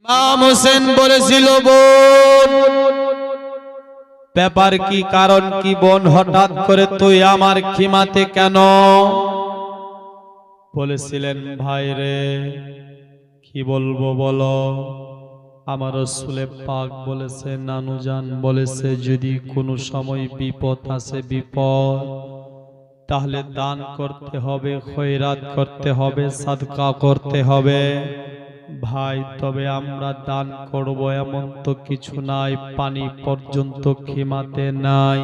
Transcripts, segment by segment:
ইমাম হোসেন বলেছিল, বোন ব্যাপার কি, কারণ কি বোন, হঠাৎ করে তুই আমার খিমাতে কেন? বলেছিলেন, ভাই রে কি বলবো বলো, আমার রাসূল পাক বলেছে, নানুজান বলেছে, যদি কোনো সময় বিপদ আসে, বিপদ, তাহলে দান করতে হবে, খয়রাত করতে হবে, সাদকা করতে হবে। ভাই তবে আমরা দান করব এমন তো কিছু নাই, পানি পর্যন্ত খিমাতে নাই।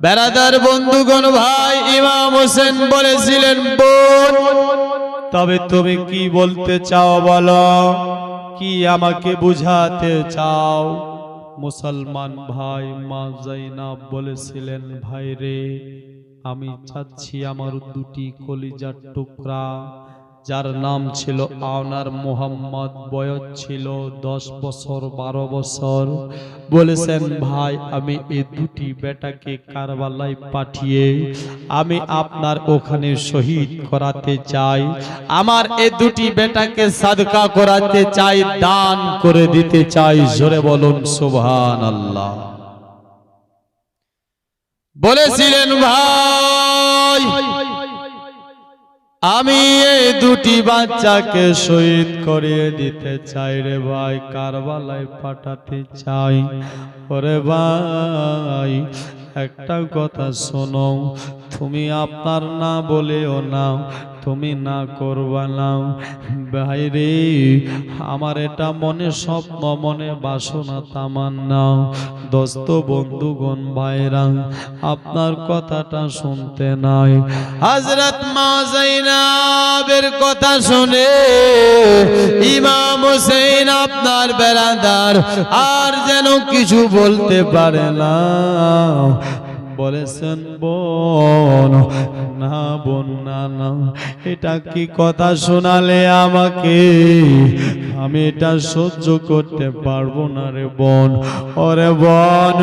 বেরাদার বন্ধুগণ, ভাই ইমাম হোসেন বলেছিলেন, বোন তবে তুমি কি বলতে চাও বলো, কি আমাকে বুঝাতে চাও? মুসলমান ভাই মা যায়েনব বলেছিলেন, ভাই রে আমি চাচ্ছি আমার দুটি কলিজার টুকরা, যার নাম ছিল আওনার মোহাম্মদ, বয়স ছিল 10 বছর 12 বছর, বলেছেন ভাই আমি এই দুটি বেটাকে কারবালায় পাঠিয়ে আমি আপনার ওখানে শহীদ করাতে চাই, আমার এই দুটি বেটাকে সাদকা করাতে চাই, দান করে দিতে চাই। জোরে বলুন সুবহানাল্লাহ। বলেছিলেন, ভাই আমি এই দুটি বাচ্চাকে শহীদ করিয়ে দিতে চাই রে ভাই, কারবালায় পাঠাতে চাই। ওরে ভাই একটা কথা শোনো, তুমি আপনার না বলেও না, তুমি না করবা না, ভাই রে আমার এটা মনে স্বপ্ন, মনে বাসনা, তামান্না। দোস্ত বন্ধুগণ ভাইরা আপনার কথাটা শুনতে নাই, হযরত মা যায়েনবের কথা শুনে ইমাম হোসেন আপনার বেরাদার আর যেন কিছু বলতে পারে না। বলেছেন, বোন না, বোন না না, এটা কি কথা শোনালে আমাকে, আমি এটা সহ্য করতে পারবো না রে বোন। ওরে বোন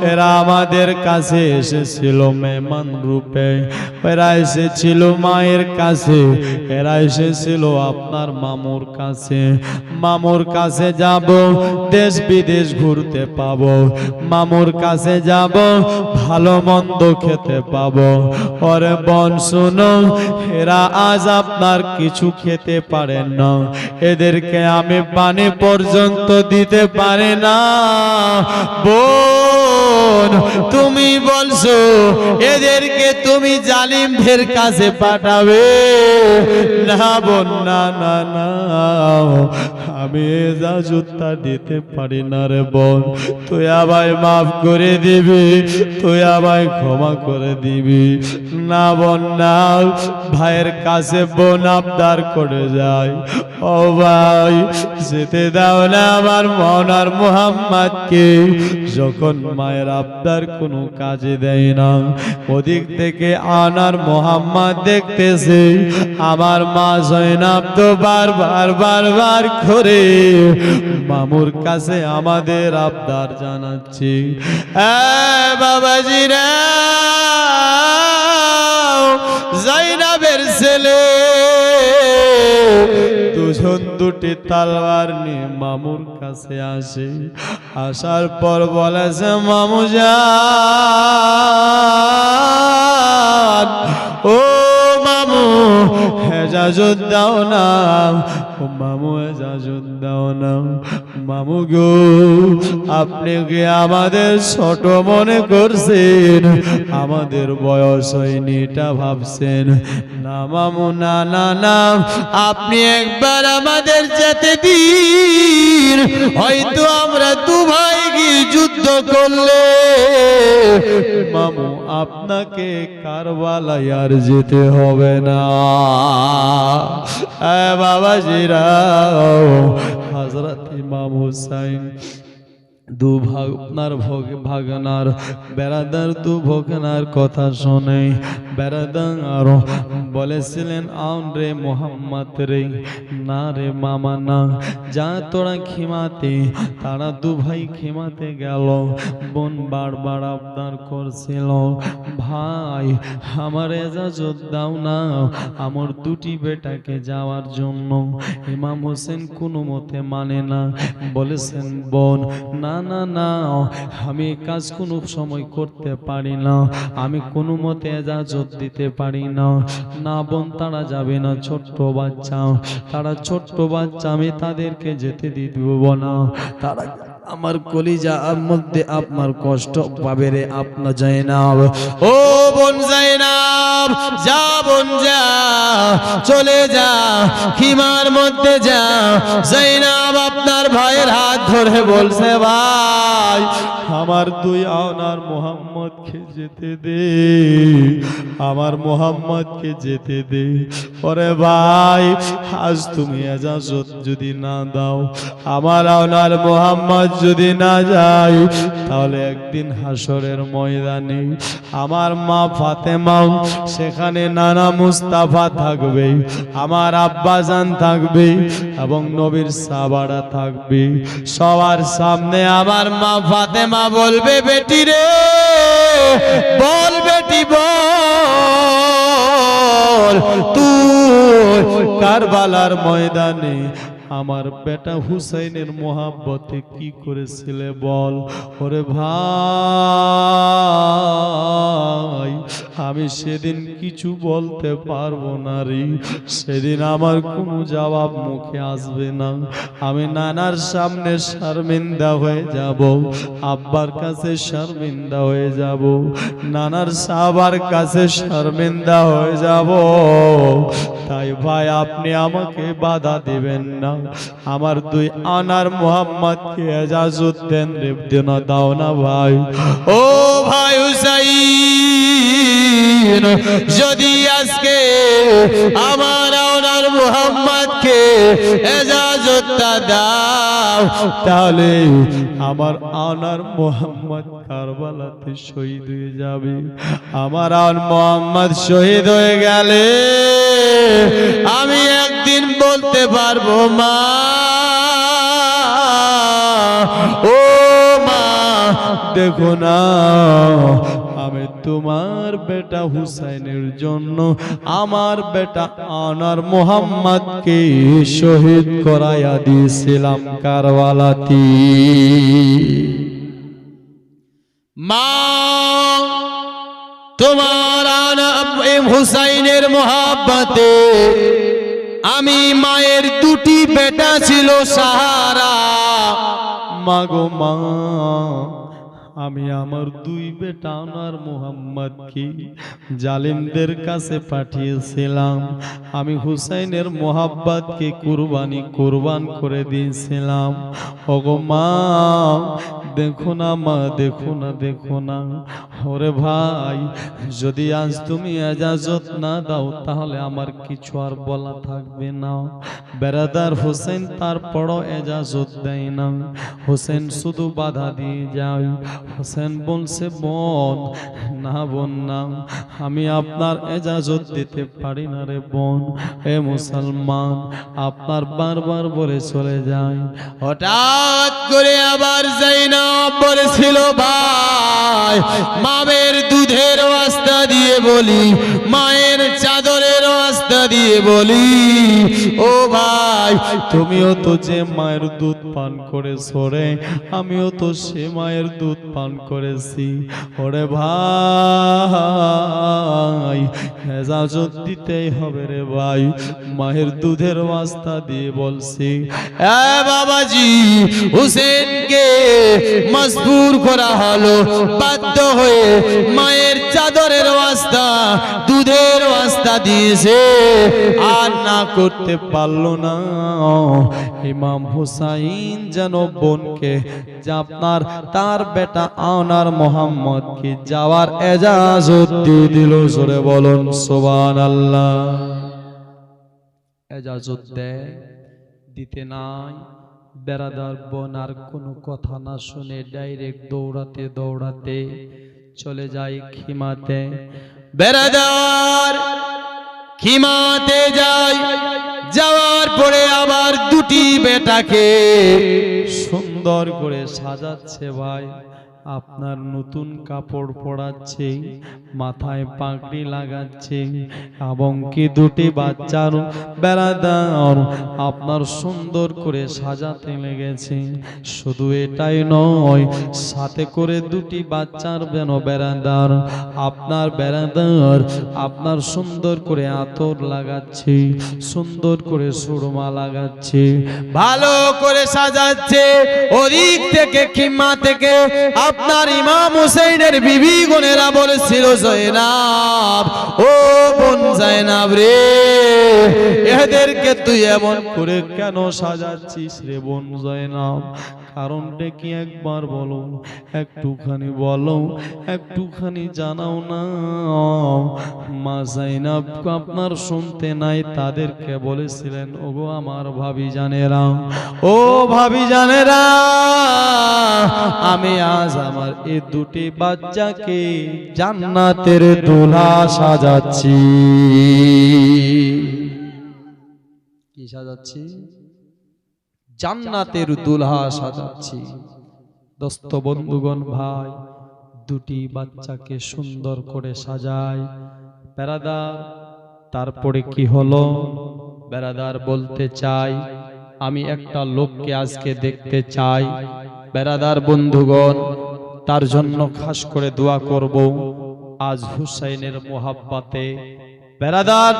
এরা আমাদের কাছে এসেছিল মেহমান রূপে, এরা এসেছিল মায়ের কাছে, এরা এসেছিল আপনার মামুর কাছে। মামুর কাছে যাব, দেশ বিদেশ ঘুরতে পাবো, মামুর কাছে যাব, ভালো মন্দ খেতে পাবো। ওরে বোন শুনো, এরা আজ আপনার কিছু খেতে পারে না, এদেরকে আমি পানি পর্যন্ত দিতে পারি না। বোন তুমি বলছো এদেরকে তুমি জালিমদের কাছে পাঠাবে না, বোন না না না, আমি এজাজতটা দিতে পারি না রে বোন, তুই আমায় মাফ করে দিবি, তুই আমায় ক্ষমা করে দিবি। না বোন না, ভাইয়ের কাছে বোন আবদার করে যায়, ও ভাই যেতে দাও না আমার মনার মুহাম্মদকে। যখন মায়ের আবদার কোনো কাজে দেয় না, ওদিক থেকে আনার মুহাম্মদ দেখতেছে আমার মা যায়েনব তো বারবার বারবার করে মামুর কাছে আমাদের আবদার জানাচ্ছি। বাবাজিরা যায়েনবের ছেলে দুজন দুটি তলোয়ার নিয়ে মামুর কাছে আসে, আসার পর বলেছে, মামু জান, ও মামু এজাজত দাও না, ও মামু এজাজত দাও না। মামু গো আপনি কি আমাদের ছোট মনে করছেন, আমাদের বয়স হয়নি এটা ভাবছেন? না মামু না না না, আপনি একবার আমাদের যেতে দিন, হয়তো আমরা দু ভাই গিয়ে যুদ্ধ করলে মামু আপনাকে কারবালায় আর যেতে হবে না। বাবাজিরা হযরত ইমাম হুসাইন দু আপনার ভাগনার বেরাদার দু ভোগনার কথা শুনে বেরাদার বলেছিলেন আউন রে মোহাম্মদ রে, না রে মামা না, যা তোরা খিমাতে। তারা দু ভাই খিমাতে গেল। বোন বারবার আবদার করছিল, ভাই আমার এজাজত দাও না আমার দুটি বেটাকে যাওয়ার জন্য। ইমাম হোসেন কোনো মতে মানে না, বলেছেন বোন না না না, আমি কাজ কোনো সময় করতে পারি না, আমি কোনো মতে এজাজত দিতে পারি না। না বোন, তারা যাবে না, ছোট্ট বাচ্চা, তারা ছোট্ট বাচ্চা, আমি তাদেরকে যেতে দিব না। তারা আমার কলিজার মধ্যে আপনার কষ্ট পাবে রে আপনার জায়নাব। ও বোন জায়নাব, যা বোন যা, চলে যা, খিমার মধ্যে যা। জায়নাব আপনার ভাইয়ের হাত ধরে বলছে, ভাই আমার দুই আওনার মোহাম্মদকে যেতে দে, আমার মোহাম্মদকে যেতে দে। ওরে ভাই, আজ তুমি এজাজত যদি না দাও, আমার আওনার মোহাম্মদ যদি না যায়, তাহলে একদিন হাসরের ময়দানে আমার মা ফাতেমা, সেখানে নানা মুস্তাফা থাকবে, আমার আব্বাজান থাকবে এবং নবীর সাহাবারা থাকবে। সবার সামনে আমার মা ফাতেমা বলবে, বেটি রে বল, বেটি বল, তুই কারবালার ময়দানে আমার বেটা হুসাইনের মোহাব্বতে কি করেছিলে বল। ওরে ভাই, আমি সেদিন কিছু বলতে পারবো না রে, সেদিন আমার কোনো জবাব মুখে আসবে না। আমি নানার সামনে শর্মিন্দা হয়ে যাব, আব্বার কাছে শর্মিন্দা হয়ে যাব, নানার সাহাবার কাছে শর্মিন্দা হয়ে যাব। তাই ভাই আপনি আমাকে বাধা দিবেন না, আমার দুই আনার মোহাম্মদকে এজাজত দেন রে, দেন দাও না ভাই। ও ভাই হুসাইন, যদি আজকে আমার আনার মোহাম্মদকে এজাজতটা দাও, তাহলে আমার আনার মোহাম্মদ কারবালাতে শহীদ হয়ে যাবে। আমার আন মোহাম্মদ শহীদ হয়ে গেলে আমি একদিন বলতে পারবো, মা ও মা দেখো না, আমি তোমার বেটা হুসাইনের জন্য আমার বেটা আনার মোহাম্মদকে শহীদ করাইয়া দিয়েছিলাম কারবালাতে। মা, তোমার হুসাইনের মোহাব্বতে আমি মায়ের দুটি বেটা ছিল সাহারা। মাগো মা, আমি আমার দুই বেটা আনার মোহাম্মদকে জালিমদের কাছে পাঠিয়েছিলাম, আমি হুসাইনের মোহাব্বতকে কুরবান করে দিয়েছিলাম। ওগো মা দেখো না, মা দেখো না, দেখো না। ওরে ভাই, যদি আজ তুমি এজাজত না দাও, তাহলে আমার কিছু আর বলা থাকবে না। বেরাদার হোসেন তারপরও এজাজত দেয় না, হোসেন শুধু বাধা দিয়ে যায়। হোসেন বলছে, বোন না, বোন না, আমি আপনার এজাজত দিতে পারি না রে বোন। এ মুসলমান, আপনার বারবার বলে চলে যায়। হঠাৎ করে আবার জাইনাব বলেছিল, ভাই মায়ের দুধের ওয়াস্তা দিয়ে বলি, মায়ের চাদরের ওয়াস্তা দিয়ে বলি, ও ভাই তুমিও তো যে মায়ের দুধ পান করেছো রে, আমিও তো সে মায়ের দুধ পান করেছি। ওরে ভাই, এজাজত দিতেই হবে রে ভাই, মায়ের দুধের ওয়াস্তা দিয়ে বলছি। এ বাবাজি, হুসেনকে মজবুর করা হলো, বাধ্য হয়ে মায়ের চাদরের ওয়াস্তা, দুধের ওয়াস্তা দিয়েছে, আর না করতে পারলো না। ইমাম হুসাইন যেন বোনকে, যে আপনার তার বেটা আনার মোহাম্মদকে যাওয়ার এজাজত দিয়ে দিল। জোরে বলুন সুবহানাল্লাহ। এজাজত দেয়, দিতে নাই, বেরাদার বোন আর কোনো কথা না শুনে ডাইরেক্ট দৌড়াতে দৌড়াতে চলে যায় খিমাতে। বেরাদার খিমাতে যায়, যাওয়ার পরে আবার দুটি বেটাকে সুন্দর করে সাজাচ্ছে ভাই। আপনার নতুন কাপড় পরাচ্ছে, মাথায় পাগড়ি লাগাচ্ছে, এবং কি দুটি বাচ্চার বেড়াদার আপনার সুন্দর করে সাজাতে লেগেছে। শুধু এটাই নয়, সাথে করে দুটি বাচ্চার বেড়াদার আপনার বেড়াদার আপনার সুন্দর করে আতর লাগাচ্ছে, সুন্দর করে সুরমা লাগাচ্ছে, ভালো করে সাজাচ্ছে। ওদিক থেকে খিমা থেকে আপনার ইমাম হুসাইনের বিবি বোনেরা বলেছিল, জয়নাব, ও বোন জয়নাব রে, এদেরকে তুই এমন করে কেন সাজাচ্ছিস রে বোন জয়নাব? কারণটা কি একবার বলো, একটুখানি বলো, একটুখানি জানাও না। মা জয়নাব আপনার শুনতে নাই, তাদেরকে বলেছিলেন, ওগো আমার ভাবি জানেরা, ও ভাবি জানেরা, আমি আজ আমার এই দুটি বাচ্চাকে জান্নাতের দুলহা সাজাচ্ছি। কি সাজাচ্ছি? জান্নাতের দুলহা সাজাচ্ছি। দোস্ত বন্ধুগণ ভাই, দুটি বাচ্চাকে সুন্দর করে সাজায় বেরাদার। তারপরে কি হলো? বেরাদার বলতে চাই, আমি একটা লোককে আজকে দেখতে চাই। বেরাদার বন্ধুগণ, তার জন্য খাস করে দোয়া করব। আজ হুসাইনের মোহাব্বতে বেরাদার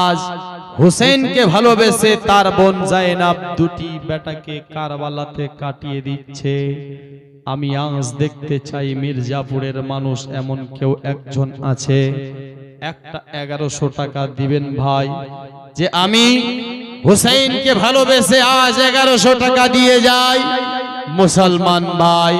আজ হুসেনকে ভালোবেসে তার বোন জায়নাব দুটি বেটাকে কারবালাতে কাটিয়ে দিচ্ছে। আমি আজ দেখতে চাই মির্জাপুরের মানুষ এমন কেউ একজন আছে, একটা 1100 টাকা দিবেন ভাই, যে আমি হুসেনকে ভালোবেসে আজ 1100 টাকা দিয়ে যাই। মুসলমান ভাই,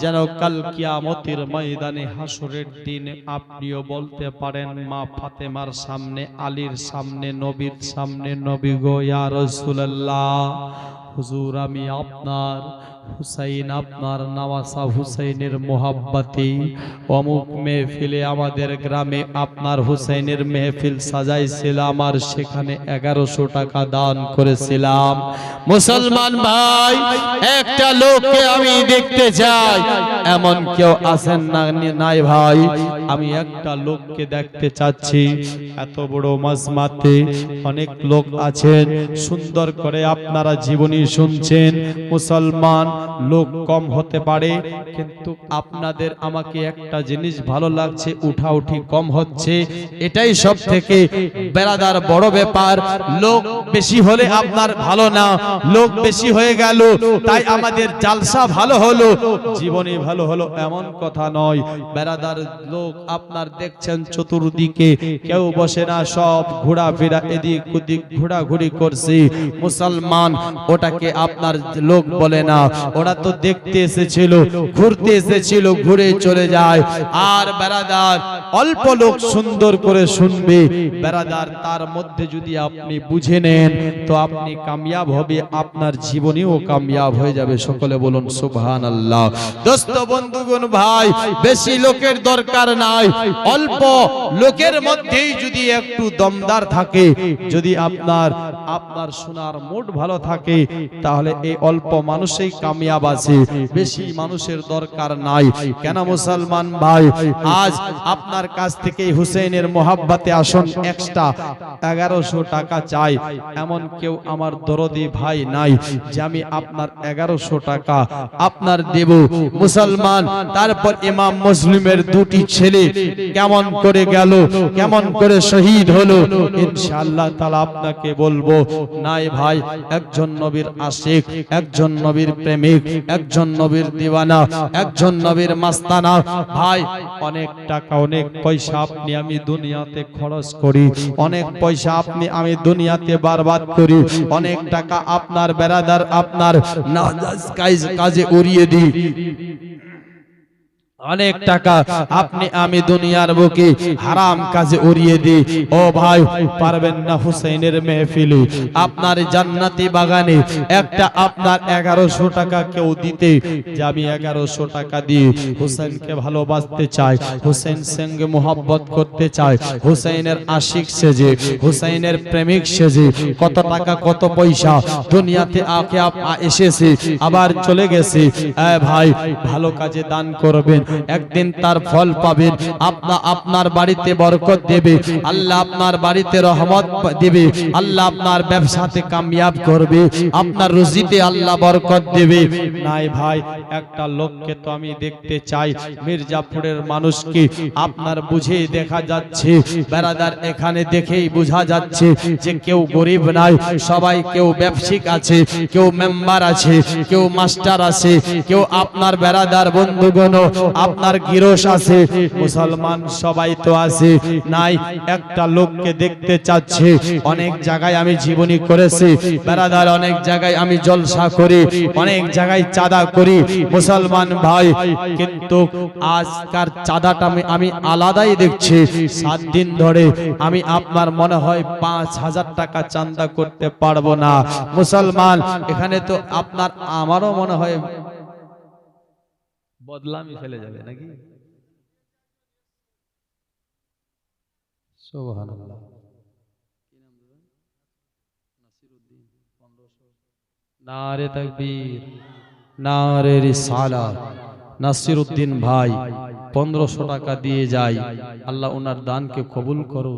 যেন কাল কিয়ামতের ময়দানে হাসরের দিন আপনিও বলতে পারেন, মা ফাতেমার সামনে, আলীর সামনে, নবীর সামনে, নবী গো ইয়া রাসূলুল্লাহ, হুজুর আমি আপনার হুসাইন, আপনার নওয়াসা হুসাইনের মোহাব্বতে অমুক মেহফিলে আমাদের গ্রামে আপনার হুসাইনের মেহফিল সাজাইছিলাম, আর সেখানে 1100 টাকা দান করেছিলাম। মুসলমান ভাই, একটা লোককে আমি দেখতে চাই, এমন কেউ আছেন না? নাই ভাই, আমি একটা লোককে দেখতে চাচ্ছি। এত বড় মাজমাতে অনেক লোক আছেন, সুন্দর করে আপনারা জীবনী শুনছেন। মুসলমান লোক কম হতে পারে, কিন্তু আপনাদের আমাকে একটা জিনিস ভালো লাগছে, উঠাউঠি কম হচ্ছে, এটাই সব থেকে বেরাদার বড় ব্যাপার। লোক বেশি হলে আপনার ভালো না, লোক বেশি হয়ে গেল তাই আমাদের জালসা ভালো হলো, জীবনী ভালো হলো, এমন কথা নয়। বেরাদার লোক আপনার দেখছেন চতুর্দিকে কেউ বসে না, সব ঘোরাফেরা এদিক ওদিক ঘোরাঘুরি করছে। মুসলমান ওটাকে আপনার লোক বলে না, ওরা তো দেখতে এসেছিল, ঘুরতে এসেছিল, ঘুরে চলে যায়। আর বেরাদার অল্প লোক সুন্দর করে শুনবে বেরাদার, তার মধ্যে যদি আপনি বুঝে নেন তো আপনি কামিয়াব হবে, আপনার জীবনেও কামিয়াব হয়ে যাবে। সকলে বলুন সুবহানাল্লাহ। দোস্ত বন্ধুগণ ভাই, বেশি লোকের দরকার নাই, অল্প লোকের মধ্যেই যদি একটু দমদার থাকে, যদি আপনার শোনার মুড ভালো থাকে, তাহলে এই অল্প মানুষই কামিয়াব আছে, বেশি মানুষের দরকার নাই। কেন মুসলমান ভাই, আজ আপনার কাছ থেকে হুসেনের মোহাব্বতে আসন এক্সট্রা 1100 টাকা চাই, এমন কেউ আমার দরদি ভাই নাই যে আমি আপনার 1100 টাকা আপনার দেব। মুসলমান, তারপর ইমাম মুসলিমের দুটি ছেলে কেমন করে গেল, কেমন করে শহীদ হলো, ইনশাআল্লাহ তাআলা আপনাকে বলবো। নাই ভাই, একজন নবীর আশিক, একজন নবীর প্রেমিক, একজন নবীর দিওয়ানা, একজন নবীর মাস্তানা। ভাই, অনেক টাকা, অনেক পয়সা আপনি আমি দুনিয়াতে খরচ করি, অনেক পয়সা আপনি আমি দুনিয়াতে বরবাদ করি, অনেক টাকা আপনার বেরাদার আপনার নাজায়েজ কাজে উড়িয়ে দিই। অনেক টাকা আপনি আমি দুনিয়ার বুকে হারাম কাজে উড়িয়ে দিই, ও ভাই পারবেন না হুসাইনের মেহফিলে আপনার জান্নাতি বাগানে একটা আপনার 1100 টাকা কেউ দিতে, যে আমি 1100 টাকা দিয়ে হুসাইনকে ভালোবাসতে চাই, হুসাইন সঙ্গে মোহাব্বত করতে চাই, হুসাইনের আশিক সেজে, হুসাইনের প্রেমিক সেজে, কত টাকা কত পয়সা দুনিয়াতে আকে এসেছে আবার চলে গেছে। ভাই ভালো কাজে দান করবেন, একদিন তার ফল পাবেন। আপনার বাড়িতে বরকত দেবে আল্লাহ, আপনার বাড়িতে রহমত দেবে আল্লাহ, আপনার ব্যবসাতে কামিয়াব করবে, আপনার রুজিতে আল্লাহ বরকত দেবে। নাই ভাই একটা লোককে তো আমি দেখতে চাই, মির্জাপুরের মানুষকে আপনার বুঝেই দেখা যাচ্ছে বেরাদার, এখানে দেখেই বোঝা যাচ্ছে যে কেউ গরিব নাই, সবাই কেউ ব্যবসায়িক আছে, কেউ মেম্বার আছে, কেউ মাস্টার আছে, কেউ আপনার বেরাদার বন্ধুগণ আপনার গিরস আছে, মুসলমান সবাই তো আছে। নাই একটা লোককে দেখতে চাচ্ছে। অনেক জায়গায় আমি জীবনী করেছি বেরাদার, অনেক জায়গায় আমি জলসা করি, অনেক জায়গায় চাঁদা করি মুসলমান ভাই, কিন্তু আজকার চাঁদাটা আমি আলাদাই দেখছি। 7 দিন ধরে আমি আপনার মনে হয় 5000 টাকা চাঁদা করতে পারবো না মুসলমান। এখানে তো আপনার আমারও মনে হয় বদলামি ফেলে যাবে নাকি? সুবহানাল্লাহ। নারে তাকবীর, নারে রিসালাত। নাসিরউদ্দিন ভাই 1500 টাকা দিয়ে যায়, আল্লাহ ওনার দানকে কবুল করো।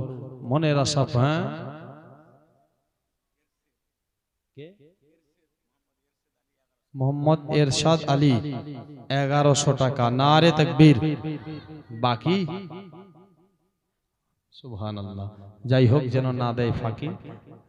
মনের আশা হ্যাঁ মোহাম্মদ এরশাদ আলী 1100 টাকা, নারে তাকবীর। বাকি সুবহানাল্লাহ, যাই হোক যেন না দেয় ফাঁকি,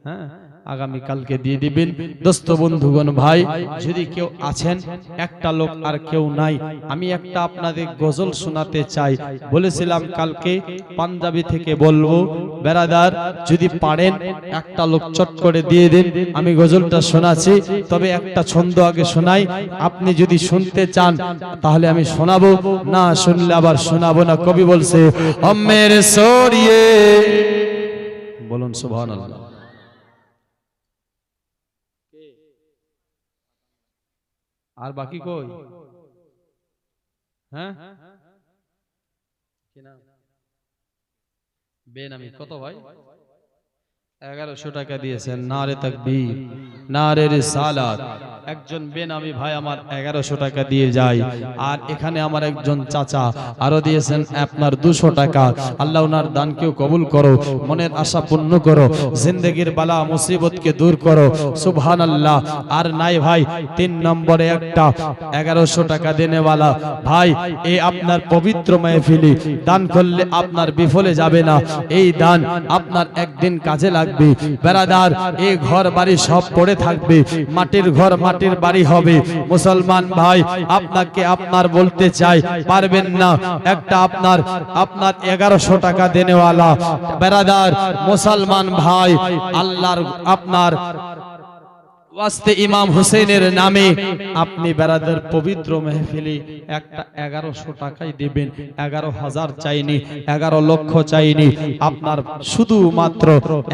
হ্যাঁ আগামী কালকে দিয়ে দিবেন। দোস্ত বন্ধুগণ ভাই যদি কেউ আছেন, একটা লোক আর কেউ নাই, আমি একটা আপনাদের গজল শোনাতে চাই। বলেছিলাম কালকে পাঞ্জাবি থেকে বলবো, বেরাদার যদি পারেন একটা লোক চট করে দিয়ে দিন, আমি গজলটা শোনাচ্ছি। তবে একটা ছন্দ আগে শোনাই, আপনি যদি শুনতে চান তাহলে আমি শোনাবো, না শুনলে আবার শোনাবো না। কবি বলছে অম্মের সরিয়ে, বলুন সুবহানাল্লাহ। আর বাকি কই? হ্যাঁ বেনামি কত ভাই? 1100 টাকা দিয়েছেন, নারে তাকবীর, নারে রিসালাত। একজন বেনামি ভাই আমার 1100 টাকা দিয়ে যায়। আর এখানে আমার একজন চাচা আরো দিয়েছেন আপনার 200 টাকা। আল্লাহ ওনার দানকেও কবুল করো, মনের আশা পূর্ণ করো, জিন্দেগির বালা মুসিবতকে দূর করো, সুবহানাল্লাহ। আর নাই ভাই 3 নম্বরে একটা 1100 টাকা দেনেওয়ালা ভাই, এই আপনার পবিত্র মাহফিলে দান করলে আপনার বিফলে যাবে না, এই দান আপনার একদিন কাজে লাগবে। বেরাদার এই ঘর বাড়ি সব পড়ে থাকবে, মাটির ঘর মাটির বাড়ি হবে মুসলমান ভাই। আপনাকে আপনার বলতে চাই পারবেন না, একটা আপনার 1100 টাকা দেনেওয়ালা বেরাদার মুসলমান ভাই, আল্লাহর আপনার ওয়াস্তে ইমাম হুসেনের নামে আপনি বেরাদার পবিত্র মেহফিলে একটা 1100 টাকাই দিবেন। 11,000 চাইনি, 11 লক্ষ চাইনি, আপনার শুধুমাত্র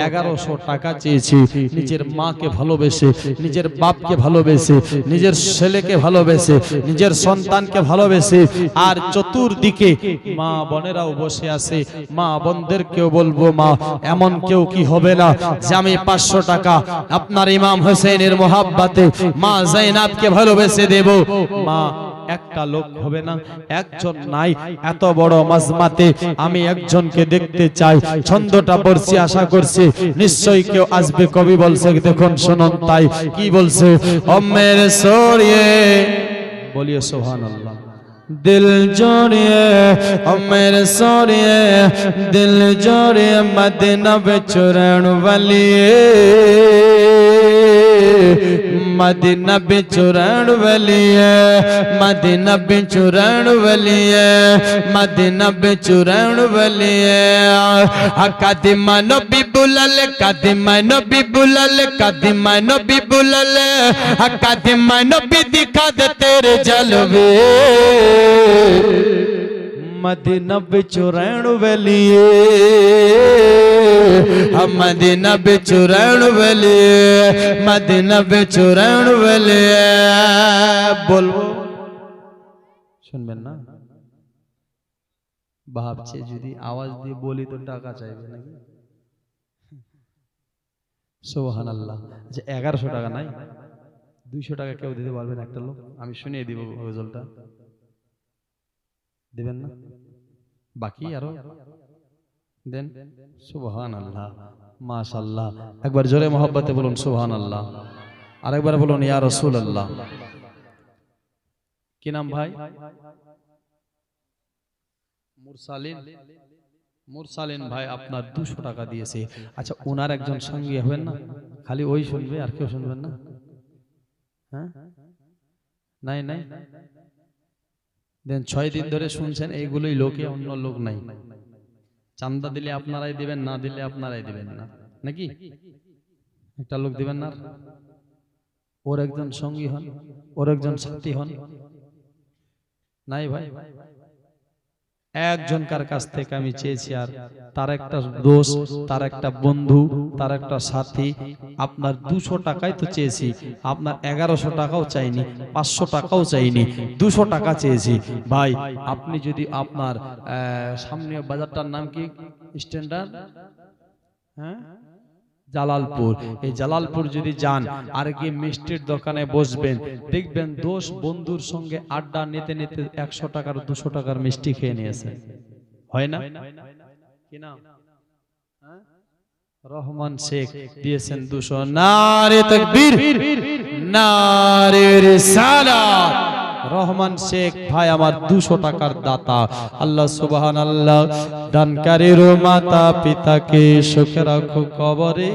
1100 টাকা চেয়েছি। নিজের মাকে ভালোবেসে, নিজের বাপকে ভালোবেসে, নিজের ছেলেকে ভালোবেসে, নিজের সন্তানকে ভালোবেসে, আর চতুর্দিকে মা বোনেরাও বসে আছে, মা বোনদেরকেও বলবো মা এমন কেউ কি হবে না যে আমি 500 টাকা আপনার ইমাম হুসেনের মোহাব্বতে মা জাইনাবকে ভালোবেসে দেব। মা একটা লোক হবে না, একজন নাই, এত বড় মাজমাতে আমি একজনকে দেখতে চাই। ছন্দটা পড়ছি, আশা করছি নিশ্চয়ই কেউ আসবে। কবি বলছে দেখুন শুনুন, তাই কি বলছে ওম্মের সরিয়ে, বলিয়ে সুবহানাল্লাহ। दिल जोड़िए ओ मेरे सोरिए, दिल जोड़िए मदीना विच रहण वालिए, मदीना विच रहण वालिए, मदीना विच रहण वालिए, मदीना विच रहण वालिए। कदीमा नबी बुलल, कदीमा नबी बुलल, कदीमा नबी बुलल, कदीमा नबी दिखा दे तेरे जलवे। मदीना बिचु रहण वेलिए हम मदीना बिचु रहण वेलिए मदीना बिचु रहण वेलिए बोलबो শুনবেন না ভাবছে যদি আওয়াজ দিয়ে বলি তো টাকা চাইবে নাকি সুবহানাল্লাহ যে 1100 টাকা নাই 200 টাকা কেউ দিতে পারবেন একটা লোক আমি শুনিয়ে দিব গজলটা দিবেন না বাকি আরো দেন সুবহানাল্লাহ মাশাআল্লাহ একবার জোরে মোহাব্বতে বলুন সুবহানাল্লাহ আরেকবার বলুন ইয়া রাসূলুল্লাহ কি নাম ভাই মুরসালিন ভাই আপনার 200 টাকা দিয়েছে আচ্ছা ওনার একজন সঙ্গী হবেন না খালি ওই শুনবে আর কেউ শুনবেন না হ্যাঁ নাই নাই দেন 6 দিন ধরে শুনছেন এইগুলোই লোকে অন্য লোক নাই চাঁদা দিলে আপনারাই দিবেন না দিলে আপনারাই দিবেন না নাকি একটা লোক দিবেন না ওর একজন সঙ্গী হন ওর একজন সাথী হন নাই ভাই একজনকার কাছ থেকে আমি চেয়েছি আর তার একটা দোস্ত তার একটা বন্ধু তার একটা সাথী আপনার 200 টাকাই তো চেয়েছি আপনার 1100 টাকাও চাইনি 500 টাকাও চাইনি 200 টাকা চেয়েছি ভাই আপনি যদি আপনার সামনে বাজারটার নাম কি স্ট্যান্ডার্ড হ্যাঁ জালালপুর এই জালালপুর যদি যান আর গিয়ে মিষ্টির দোকানে বসবেন দেখবেন দোষ বন্ধুর সঙ্গে আড্ডা নিতে নিতে 100 টাকার 200 টাকার মিষ্টি খেয়ে নিয়েছে হয় না কি নাম রহমান শেখ দিয়েছেন 200 নারে তাকবীর নারে রিসালাত রহমান শেখ ভাই আমার 200 টাকার দাতা আল্লাহ সুবহানাল্লাহ দানকারীর মাতা পিতাকে সুখে রাখো কবরে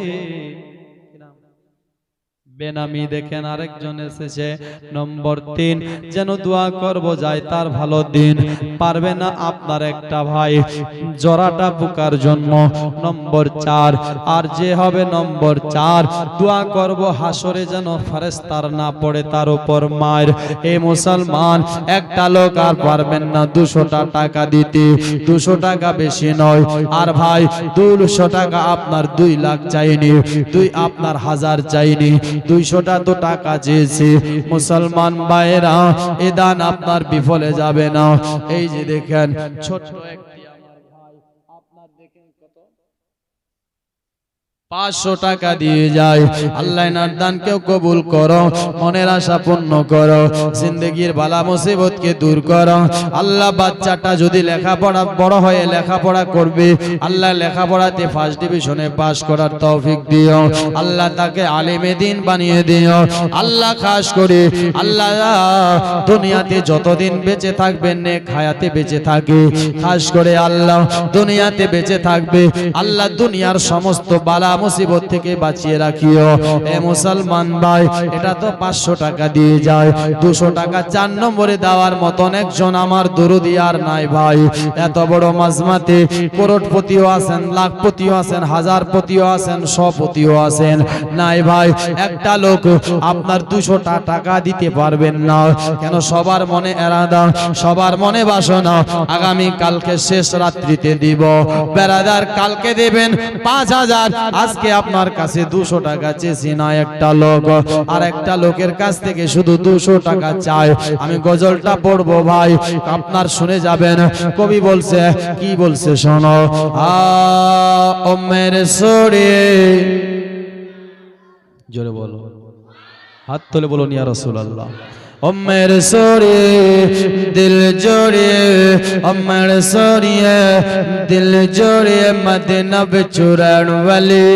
বেনামি দেখেন আরেকজন এসেছে নম্বর 3 যেন দোয়া করব যায় তার ভালো দিন পারবে না আপনার একটা ভাই জরাটা পোকার জন্য নম্বর 4 আর যে হবে নম্বর 4 দোয়া করব হাসরে যেন ফেরেশতার না পড়ে তার উপর মার এই মুসলমান একটা লোক আর পারবেন না 200 টাকা দিতে 200 টাকা বেশি নয় আর ভাই 200 টাকা আপনার 2 লাখ চাইনি দুই আপনার হাজার চাইনি 200 তো টাকা চেয়েছে মুসলমান ভাইরা এ দান আপনার বিফলে যাবে না এই যে দেখেন ছোট একটি আমার ভাই আপনার দেখেন কত 500 টাকা দিয়ে যায় আল্লাহ এনার দানকেও কবুল করো মনের আশা পূর্ণ করো জিন্দেগীর বালা মুসিবতকে দূর করো আল্লাহ বাচ্চাটা যদি লেখাপড়া বড় হয়ে লেখাপড়া করবে আল্লাহ লেখাপড়াতে ফার্স্ট ডিভিশনে পাস করার তৌফিক দিও আল্লাহ তাকে আলেমে দ্বীন বানিয়ে দিও আল্লাহ খাস করে আল্লাহ দুনিয়াতে যতদিন বেঁচে থাকবেন নেক হায়াতে বেঁচে থাকে খাস করে আল্লাহ দুনিয়াতে বেঁচে থাকবে আল্লাহ দুনিয়ার সমস্ত বালা মুসিবত থেকে বাঁচিয়ে রাখিও এ মুসলমান ভাই এটা তো 500 টাকা দিয়ে যায় 200 টাকা 4 নম্বরে দেওয়ার মতন একজন আমার দরুদি আর নাই ভাই এত বড় মাজমাতে করোড়পতিও আছেন লাখপতিও আছেন হাজারপতিও আছেন শপতিও আছেন নাই ভাই একটা লোক আপনার 200 টাকা দিতে পারবেন না কেন সবার মনে এরাদা সবার মনে বাসনা আগামী কালকে শেষ রাত্রিতে দিব বেরাদার কালকে দেবেন 5000 আজকে আপনার কাছে 200 টাকা চেয়েছি না একটা লোক আর একটা লোকের কাছ থেকে শুধু 200 টাকা চাই আমি গজলটা পড়বো ভাই আপনার শুনে যাবেন কবি বলছে কি বলছে শোনো ও মেরে সোরে জোরে বলো হাত তুলে বলুন ইয়া রাসূলুল্লাহ ओ मेरे सोरे दिल जोड़े ओ मेरे सोरिए दिल जोड़े मदीना बिचुरन वाले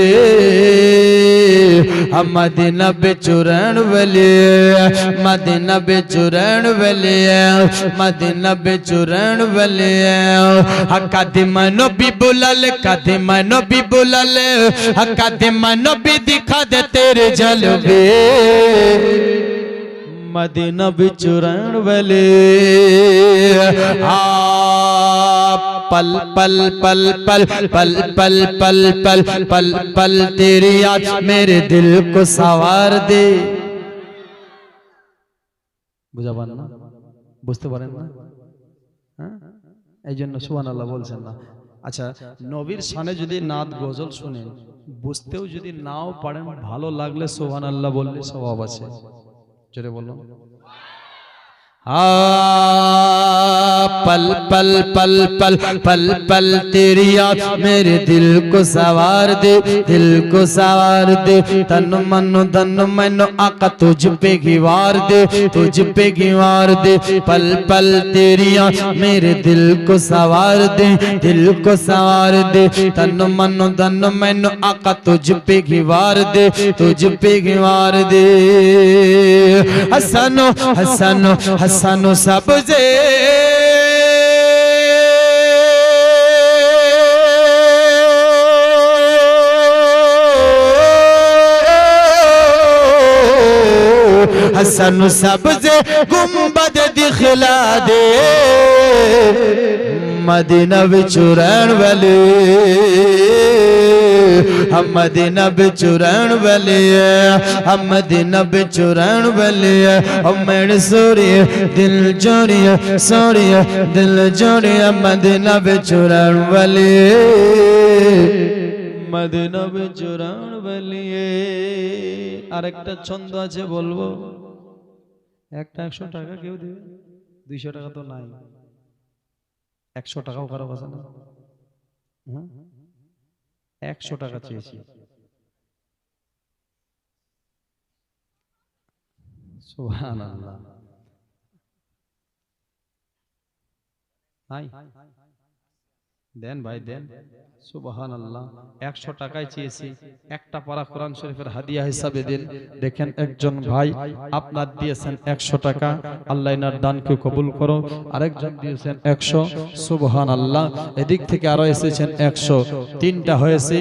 मदीना बिचुरन वाले मदीना बिचुरन वाले मदीना बिचुरन वाले कदमा नबी बुलाले कदमा नबी बुलाले कदमा नबी दिखा दे तेरे जलवे मदीना बिचुरन वाले पल पल पल पल पल पल पल पल पल पल तेरी याद मेरे दिल को सवार दे বুঝা পারেন না বুঝতে পারেন না এই জন্য সুবহানাল্লাহ বলছেন না। আচ্ছা, নবীর শানে যদি নাত গজল শুনেন, বুঝতেও যদি নাও পারেন, ভালো লাগলে সুবহানাল্লাহ বললে সওয়াব আছে। জোরে বলুন। पल पल पल पल पल पल तेरी याद मेरे दिल को सवार दे, दिल को सवार दे। तन मन धन मैनो आका तुझ पे गिवार दे, तुझ पे गिवार दे। पल पल तेरी याद मेरे दिल को सवार दे, दिल को सवार दे। तन मन धन मैनो आका तुझ पे गिवार दे, तुझ पे गिवार दे। हसनो हसनो हसनो सबसे हसन सबसे गुंबद दिखला दे, मदीना बिचुरन वाले, हम मदीना बिचुरन वाले, हम मदीना बिचुरन वाले। हम मेरे सोरिए दिल जोड़िए, सोरिए दिल जोड़िए, मदीना बिचुरन वाले, मदीना बिचुरन वाले। আরেকটা ছন্দ আছে বলবো, একটা 100 টাকা কেউ দিবে, 200 টাকা তো নাই, 100 টাকাও কারো কাছে না। 100 টাকা চেয়েছি। সুবহানাল্লাহ। নাই দেন ভাই দেন। সুবহানাল্লাহ। 100 টাকায় চেয়েছি, একটা পারা কোরআন শরীফের হাদিয়া হিসাবে দিন। দেখেন একজন ভাই আপনার দিয়েছেন 100 টাকা, আল্লাহ এনার দানকে কবুল করো। আরেকজন দিয়েছেন 100। সুবহানাল্লাহ। এদিক থেকে আরো এসেছেন 100, 3টা হয়েছে।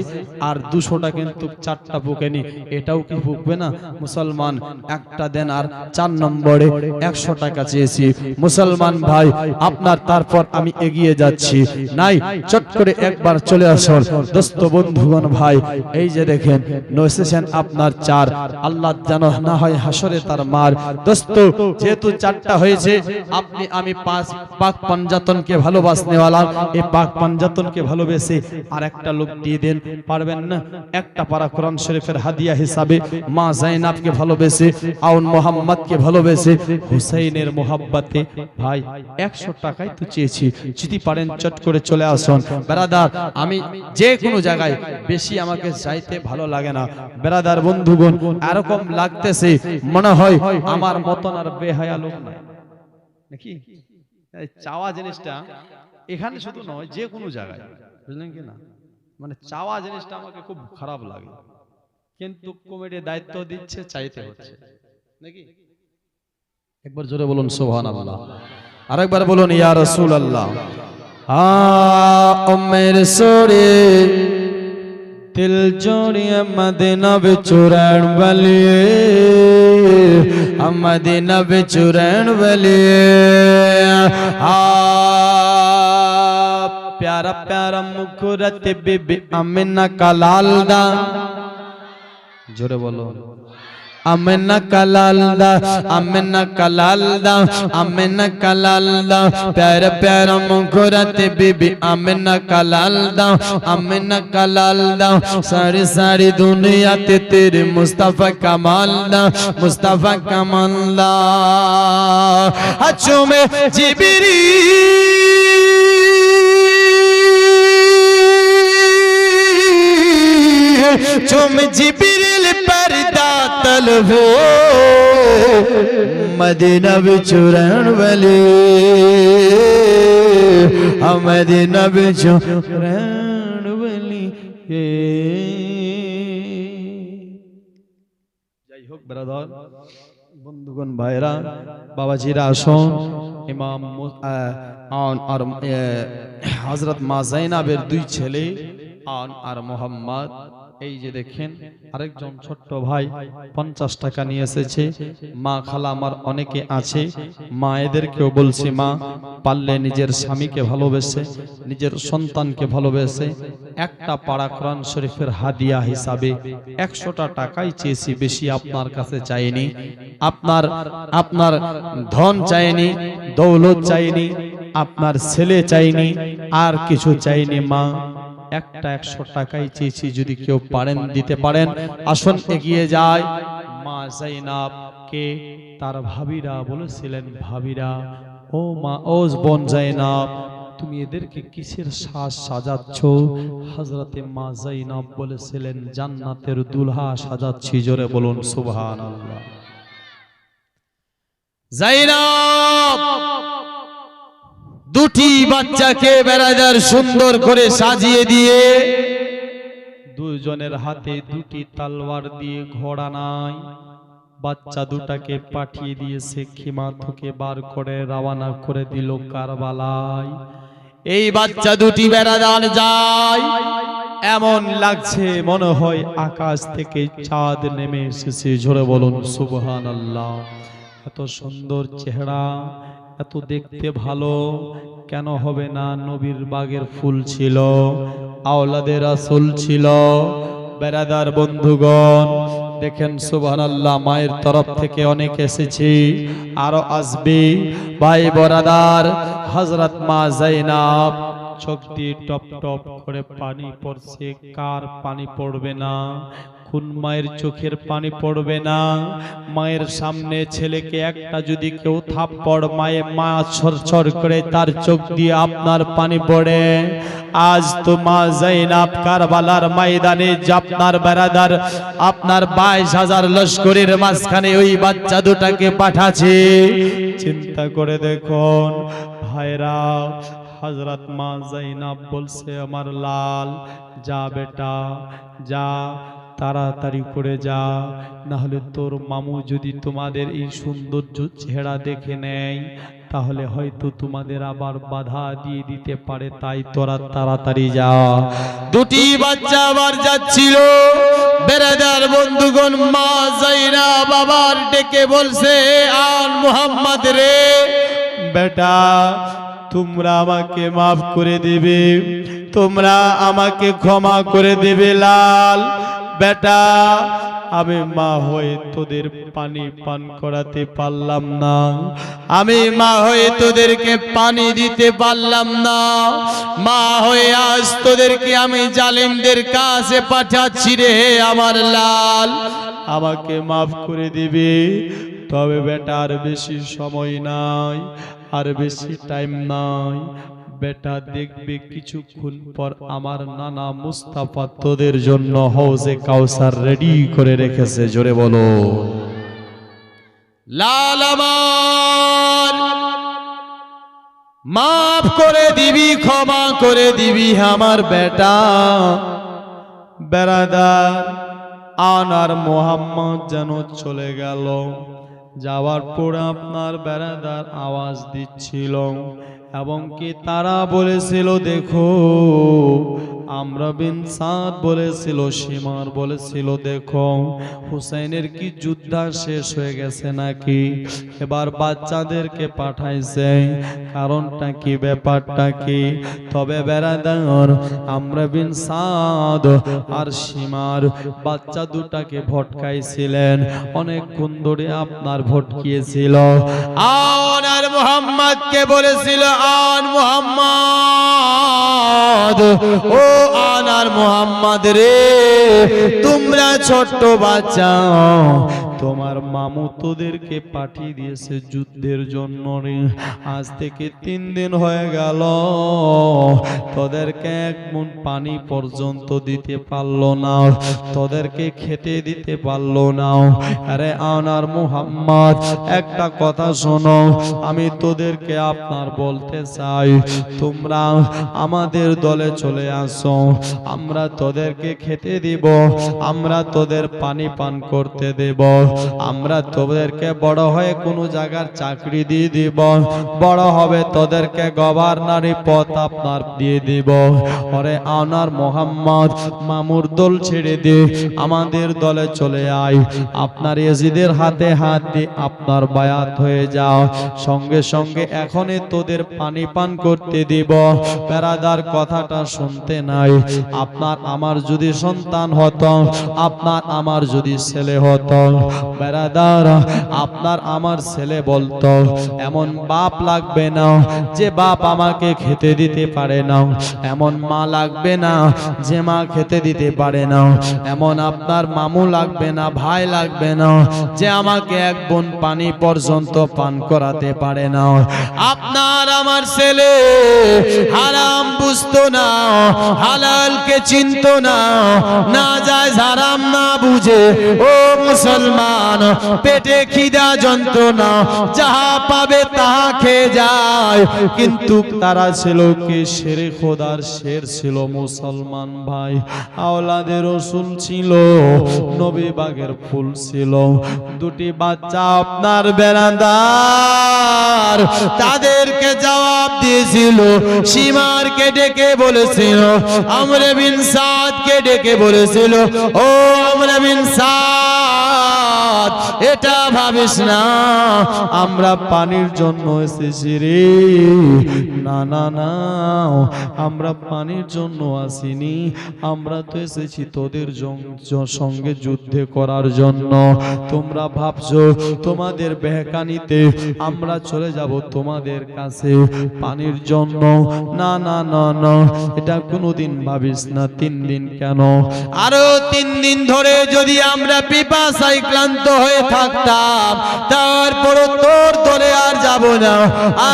আর 200টা কিন্তু 4টা পুকেনি, এটাও কি পুকবে না? মুসলমান একটা দেন। আর 4 নম্বরে 100 টাকা চেয়েছি। মুসলমান ভাই আপনার, তারপর আমি এগিয়ে যাচ্ছি। নাই চট করে একবার চলে আসুন দোস্ত বন্ধুগণ ভাই। এই যে দেখেন নসেছেন আপনার 4, আল্লাহ যেন না হয় হাসরে তার মার। দোস্ত যেহেতু 4টা হয়েছে, আপনি আমি 5 পাক পাঞ্জাতনকে ভালোবাসনেওয়ালা, এই পাক পাঞ্জাতনকে ভালোবেসে আর একটা লোক দিয়ে দেন, পারবেন না? একটা পারা কোরআন শরীফের হাদিয়া হিসাবে মা জাইনাবকে ভালোবেসে, আউন মোহাম্মদকে ভালোবেসে, হুসাইনের মোহাব্বতে ভাই 100 টাকাই তো চেয়েছি। যদি পারেন চট করে চলে আসুন। বেরাদার, আমি যে কোনো জায়গায় বেশি আমাকে চাইতে ভালো লাগে না। বেরাদার বন্ধুগণ, এরকম লাগতেছে মনে হয় আমার মতন আর বেহায়া লোক নাই নাকি। চাওয়া জিনিসটা এখানে শুধু নয়, যে কোনো জায়গায়, বুঝলেন কি না? মানে চাওয়া জিনিসটা আমাকে খুব খারাপ লাগে, কিন্তু কমিটি দায়িত্ব দিচ্ছে, চাইতে হচ্ছে নাকি। একবার জোরে বলুন সুবহানাল্লাহ। আরেকবার বলুন ইয়া রাসূলুল্লাহ। ओ मेरे सोरे दिल जोड़िए, मदीना बिचुरन वाले, हम मदीना बिचुरन वाले। प्यारा प्यारा मुखरत बीबी आमिना का लाल दा, जोरे बोलो। आमिना का लाल दा, आमिना का लाल दा, आमिना का लाल दा। प्यारा प्यारा मुखरत बीबी आमिना का लाल दा, आमिना का लाल दा। सारी सारी दुनिया ते तेरे मुस्तफा कमाल दा, मुस्तफा कमाल दा। अच्छों में जिबरी चुम जिब्रील पर्दा तलबो, मदीना बिचुरन वाले, हम मदीना बिचुरन वाले। যাই হোক ব্রাদার বন্ধুগণ ভাইরা, বাবাজিরা আসুন। ইমাম আর হযরত মা জাইনাবের 2 ছেলে আন আর মোহাম্মদ। এই যে দেখেন আরেকজন ছোট্ট ভাই 50 টাকা নিয়ে এসেছে। মা খালা আমার অনেকে আছে, মায়েদেরকেও বলছি, মা পারলে নিজের স্বামীকে ভালোবেসে, নিজের সন্তানকে ভালোবেসে একটা পারা কোরআন শরীফের হাদিয়া হিসাবে 100টা টাকাই চেয়েছি, বেশি আপনার কাছে চাইনি। আপনার ধন চাইনি, দৌলত চাইনি, আপনার ছেলে চাইনি, আর কিছু চাইনি মা, একটা 100 টাকাই চেয়েছি, যদি কেউ পারেন দিতে পারেন আসুন এগিয়ে যায়। মা জাইনাব কে তার ভাবিরা বলেছিলেন, ভাবিরা ও মা, ও বোন জাইনাব, তুমি এদেরকে কিসের সাজ সাজাচ্ছ? হযরতে মা জাইনাব বলেছিলেন, জান্নাতের দুলহা সাজাচ্ছি। জোরে বলুন সুবহানাল্লাহ। জাইনাব দুটি বাচ্চাকে বেরাদার সুন্দর করে সাজিয়ে দিয়ে, দুজনের হাতে দুটি তলোয়ার দিয়ে, ঘোড়া নাই, বাচ্চা দুটাকে পাঠিয়ে দিয়েছে, খিমা থেকে বার করে রওনা করে দিল কারবালায়। এই বাচ্চা দুটি বেরাদার যায়, এমন লাগছে মনে হয় আকাশ থেকে চাঁদ নেমে এসেছে। জোরে বলুন সুবহানাল্লাহ। এত সুন্দর চেহারা, এত দেখতে ভালো, কেন হবে না? নবীর বাগের ফুল ছিল, আওলাদে রাসূল ছিল। বেরাদার বন্ধুগণ দেখেন সুবহানাল্লাহ, মায়ের তরফ থেকে অনেক এসেছি, আরো আসবে। ভাই বেরাদার, হযরত মা জাইনাব চোখ দিয়ে টপ টপ করে পানি পড়ছে। কার পানি পড়বে না? কোন মায়ের চোখের পানি পড়বে না? মায়ের সামনে ছেলেকে একটা যদি কেউ থাপ্পড় মায়ে, মা ছরছর করে তার চোখ দিয়ে আপনার পানি পড়ে। আজ তো মা জাইনাব কারবালার ময়দানে আপনার বেরাদার, আপনার 22,000 লস্করের মাঝখানে ওই বাচ্চা দুটাকে পাঠাচ্ছে। চিন্তা করে দেখুন ভাইরা, হযরত মা জাইনাব বলছে, আমার লাল যা বেটা যা, তাড়াতাড়ি করে যা, না হলে তোর মামু যদি তোমাদের এই সৌন্দর্য চেহারা দেখে নেয় তাহলে হয়তো তোমাদের আবার বাধা দিয়ে দিতে পারে, তাই তোরা তাড়াতাড়ি যা। দুটি বাচ্চা আবার যাচ্ছিল। বেরাদার বন্ধুগণ, মা জাইনাব বাবার ডেকে বলছে, আন মুহাম্মদ রে বেটা, তোমরা আমাকে মাফ করে দিবে, তোমরা আমাকে ক্ষমা করে দেবে। লাল বেটা, আমি মা হয়ে তোদের পানি পান করাতে পারলাম না, আমি মা হয়ে তোদেরকে পানি দিতে পারলাম না, মা হয়ে আজ তোদেরকে আমি জালিমদের কাছে পাঠাচ্ছি রে আমার লাল, আমাকে মাফ করে দিবি। তবে বেটা আর বেশি সময় নাই, আর বেশি টাইম নাই। বেটা দেখবে কিছুক্ষণ পর আমার নানা মুস্তাফা তোদের জন্য হাউজে কাউসার রেডি করে রেখেছে। জোরে বলো লাল আমার মাফ করে দিবি, ক্ষমা করে দিবি আমার বেটা। বেরাদার আনার মোহাম্মদ যেন চলে গেল। যাওয়ার পর আপনার বেরাদার আওয়াজ দিচ্ছিল এবং কি তারা বলেছিল, দেখো আমরা বিন সাদ বলেছিল, সীমার বলেছিল, দেখো হুসাইনের কি যুদ্ধ শেষ হয়ে গেছে নাকি, এবার বাচ্চাদেরকে পাঠাইছে, কারণটা কি, ব্যাপারটা কি? তবে বেরাদার আমরা বিন সাদ আর সীমার বাচ্চা দুটাকে ভটকাইছিলেন, অনেকক্ষণ ধরে আপনার ভটকিয়েছিল। আর মুহাম্মদকে বলেছিল, আন মুহাম্মদ, ও আনার মুহাম্মদ রে, তোমরা ছোট্ট বাচ্চা, তোমার মামু তোদেরকে পাঠিয়ে দিয়েছে যুদ্ধের জন্য রে। আজ থেকে 3 দিন হয়ে গেল, তোদেরকে এক মুন পানি পর্যন্ত দিতে পারলো না, তোদেরকে খেতে দিতে পারলো না। আরে আনার মুহাম্মদ, একটা কথা শোনো, আমি তোদেরকে আপনার বলতে চাই, তোমরা আমাদের দলে চলে আসো, আমরা তোদেরকে খেতে দিব, আমরা তোদের পানি পান করতে দেব, আমরা তোদেরকে বড় হয়ে কোনো জায়গার চাকরি দিয়ে দিব, বড় হবে তোদেরকে গভর্নরি পদ আপনার দিয়ে দিব। ওরে আনার মোহাম্মদ, মামুর দল ছেড়ে দে, আমাদের দলে চলে আয়, আপনার ইয়াজিদের হাতে হাত দিয়ে আপনার বায়াত হয়ে যাও, সঙ্গে সঙ্গে এখনই তোদের পানি পান করতে দিব। বেরাদার কথাটা শুনতে নাই। আপনার আমার যদি সন্তান হতো, আপনার আমার যদি ছেলে হতো, বেরাদার, আপনার আমার ছেলে বলতো এমন বাপ লাগবে না যে বাপ আমাকে খেতে দিতে পারে না, এমন মা লাগবে না যে মা খেতে দিতে পারে না, এমন আপনার মামু লাগবে না, ভাই লাগবে না যে আমাকে এক বোন পানি পর্যন্ত পান করাতে পারে না। আপনার আমার ছেলে হারাম বুঝতো না, হালালকে চিনতো না, না যায় হারাম না বুঝে ও মুসলমান পেটে খিদা যন্ত্রণা যাহা পাবে তাহা খেয়ে যায়। কিন্তু তারা ছিল কি শেরে খোদার শের ছিল মুসলমান ভাই, আওলাদে রসুল ছিল, নবী বাগের ফুল ছিল। দুটি বাচ্চা আপনার বেরাদার তাদেরকে জবাব দিয়েছিল, সীমারকে ডেকে বলেছিল, আমর বিন সাদকে ডেকে বলেছিল, ও আমর বিন সাদ এটা ভাবিস না আমরা পানির জন্য এসেছি রে, না না না আমরা পানির জন্য আসিনি, আমরা তো এসেছি তোদের সঙ্গে যুদ্ধে করার জন্য। তোমরা ভাবছো তোমাদের বেহকানিতে আমরা চলে যাব তোমাদের কাছে পানির জন্য, না না না না এটা কোনোদিন ভাবিস না। 3 দিন কেন, আরো 3 দিন ধরে যদি আমরা পিপাসায় ক্লান্ত হয়ে থাকতাম তারপরও তোর ধরে আর যাব না।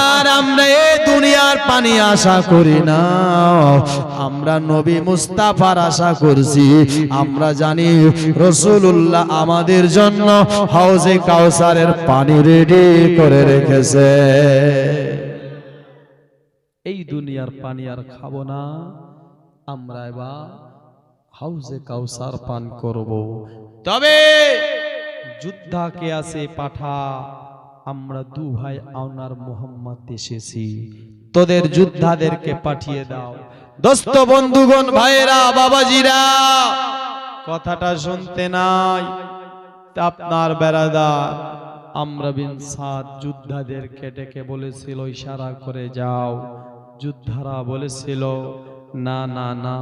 আর আমরা এই দুনিয়ার পানি আশা করি না, আমরা নবী মুস্তাফার আশা করছি। আমরা জানি রাসূলুল্লাহ আমাদের জন্য হাউজে কাউসারের পানি রেডি করে রেখেছে। এই দুনিয়ার পানি আর খাবো না, আমরা এবার হাউজে কাউসার পান করব। তবে যোদ্ধাকে আছে পাঠা, আমরা 2 ভাই আওনার মোহাম্মদ এসেছি, তোদের যোদ্ধাদেরকে পাঠিয়ে দাও। দোস্ত বন্ধুগণ ভাইরা বাবাজিরা কথাটা শুনতে নাই, আপনার বেরাদার আমর বিন সাদ যোদ্ধাদেরকে ডেকে বলেছিল ইশারা করে যাও। যোদ্ধারা বলেছিল না না না